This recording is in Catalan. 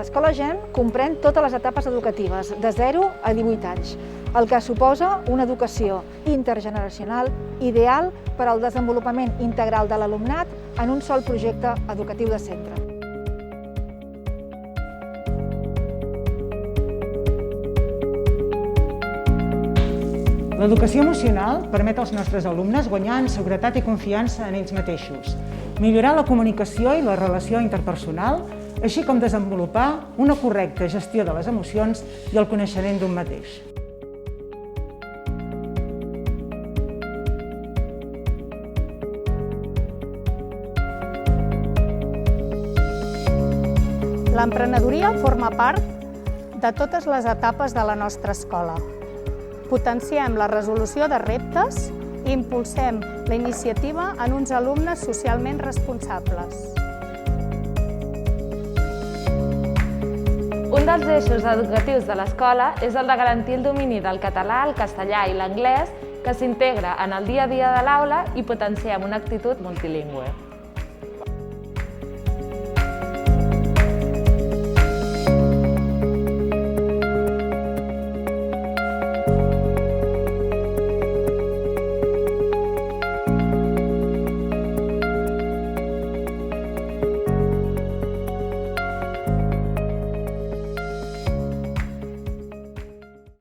L'Escola GEM comprèn totes les etapes educatives, de 0 a 18 anys, el que suposa una educació intergeneracional ideal per al desenvolupament integral de l'alumnat en un sol projecte educatiu de centre. L'educació emocional permet als nostres alumnes guanyar en seguretat i confiança en ells mateixos, millorar la comunicació i la relació interpersonal, així com desenvolupar una correcta gestió de les emocions i el coneixement d'un mateix. L'emprenedoria forma part de totes les etapes de la nostra escola. Potenciem la resolució de reptes i impulsem la iniciativa en uns alumnes socialment responsables. Un dels eixos educatius de l'escola és el de garantir el domini del català, el castellà i l'anglès, que s'integra en el dia a dia de l'aula i potenciem una actitud multilingüe.